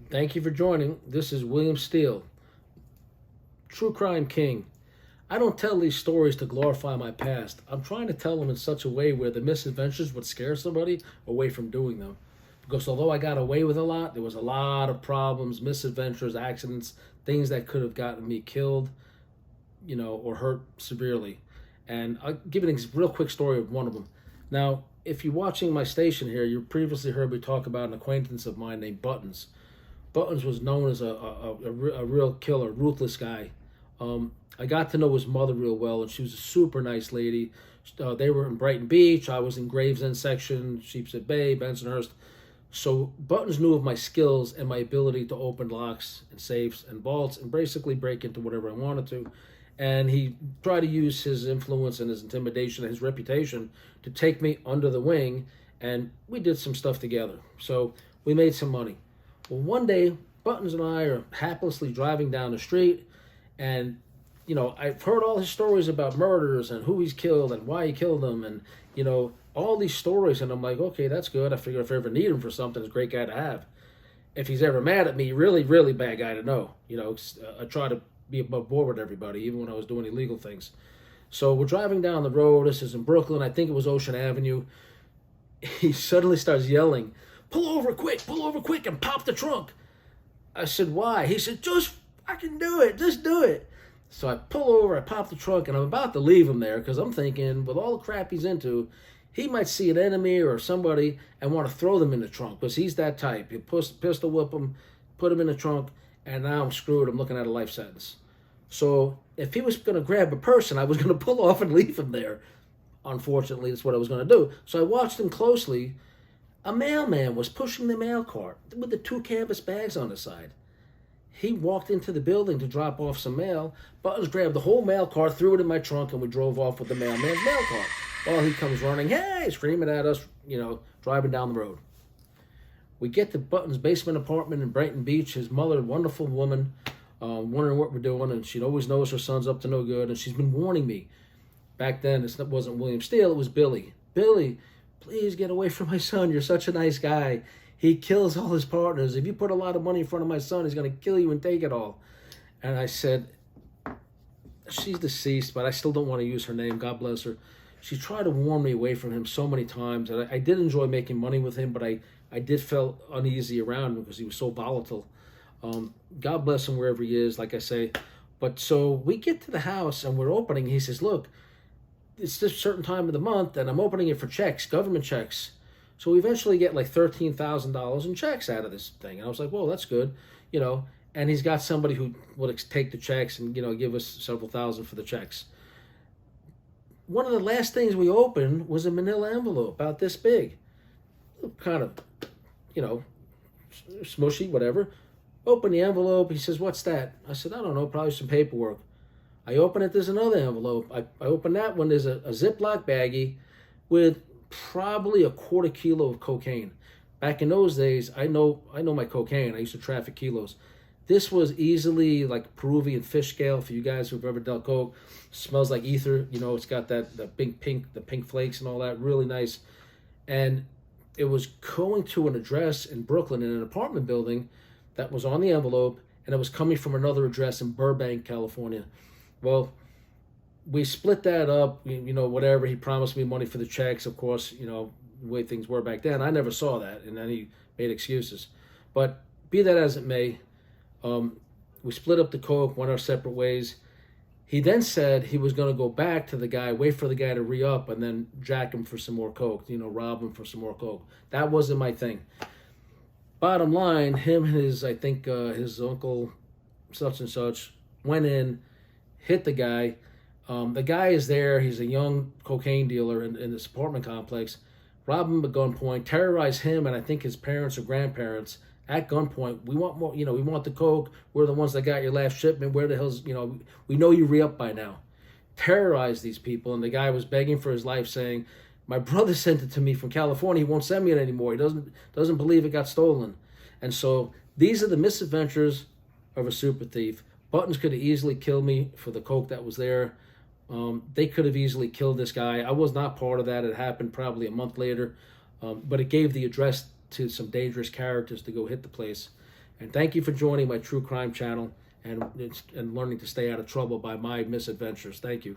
Thank you for joining. This is William Steele, True Crime King. I don't tell these stories to glorify my past. I'm trying to tell them in such a way where the misadventures would scare somebody away from doing them. Because although I got away with a lot, there was a lot of problems, misadventures, accidents, things that could have gotten me killed, or hurt severely. And I'll give you a real quick story of one of them. Now, if you're watching my station here, you previously heard me talk about an acquaintance of mine named Buttons. Buttons was known as a real killer, ruthless guy. I got to know his mother real well, and she was a super nice lady. They were in Brighton Beach. I was in Gravesend section, Sheepshead Bay, Bensonhurst. So Buttons knew of my skills and my ability to open locks and safes and vaults and basically break into whatever I wanted to. And he tried to use his influence and his intimidation and his reputation to take me under the wing, and we did some stuff together. So we made some money. Well, one day, Buttons and I are haplessly driving down the street, and I've heard all his stories about murders and who he's killed and why he killed them, and all these stories. And I'm like, okay, that's good. I figure if I ever need him for something, it's a great guy to have. If he's ever mad at me, really, really bad guy to know. I try to be above board with everybody, even when I was doing illegal things. So we're driving down the road. This is in Brooklyn. I think it was Ocean Avenue. He suddenly starts yelling, pull over quick, and pop the trunk. I said, why? He said, just fucking do it. Just do it. So I pull over, I pop the trunk, and I'm about to leave him there because I'm thinking, with all the crap he's into, he might see an enemy or somebody and want to throw them in the trunk because he's that type. You pistol whip him, put him in the trunk, and now I'm screwed. I'm looking at a life sentence. So if he was going to grab a person, I was going to pull off and leave him there. Unfortunately, that's what I was going to do. So I watched him closely. A mailman was pushing the mail cart with the 2 canvas bags on the side. He walked into the building to drop off some mail. Buttons grabbed the whole mail cart, threw it in my trunk, and we drove off with the mailman's mail cart. Well, he comes running, hey, screaming at us, driving down the road. We get to Buttons' basement apartment in Brighton Beach. His mother, a wonderful woman, wondering what we're doing, and she always knows her son's up to no good, and she's been warning me. Back then, it wasn't William Steele, it was Billy. Billy, please get away from my son. You're such a nice guy. He kills all his partners. If you put a lot of money in front of my son, he's going to kill you and take it all. And I said, she's deceased, but I still don't want to use her name. God bless her. She tried to warn me away from him so many times. And I did enjoy making money with him, but I did feel uneasy around him because he was so volatile. God bless him wherever he is, like I say. But so we get to the house and we're opening. He says, look, it's this certain time of the month and I'm opening it for checks, government checks. So we eventually get like $13,000 in checks out of this thing. And I was like, whoa, that's good. And he's got somebody who will take the checks and, give us several thousand for the checks. One of the last things we opened was a manila envelope about this big. Kind of, smushy, whatever. Open the envelope. He says, what's that? I said, I don't know, probably some paperwork. I open it, there's another envelope. I open that one, there's a Ziploc baggie with probably a quarter kilo of cocaine. Back in those days, I know my cocaine. I used to traffic kilos. This was easily like Peruvian fish scale for you guys who've ever dealt coke. Smells like ether. It's got the pink flakes and all that. Really nice. And it was going to an address in Brooklyn in an apartment building that was on the envelope, and it was coming from another address in Burbank, California. Well, we split that up, whatever. He promised me money for the checks, of course, the way things were back then. I never saw that, and then he made excuses. But be that as it may, we split up the coke, went our separate ways. He then said he was going to go back to the guy, wait for the guy to re-up, and then jack him for some more coke, rob him for some more coke. That wasn't my thing. Bottom line, him and his uncle, such and such, went in, hit the guy. The guy is there. He's a young cocaine dealer in this apartment complex. Rob him at gunpoint, terrorize him and I think his parents or grandparents at gunpoint. We want more, we want the coke. We're the ones that got your last shipment. Where the hell's, we know you re-up by now. Terrorize these people. And the guy was begging for his life saying, my brother sent it to me from California. He won't send me it anymore. He doesn't believe it got stolen. And so these are the misadventures of a super thief. Buttons could have easily killed me for the coke that was there. They could have easily killed this guy. I was not part of that. It happened probably a month later. But it gave the address to some dangerous characters to go hit the place. And thank you for joining my true crime channel and learning to stay out of trouble by my misadventures. Thank you.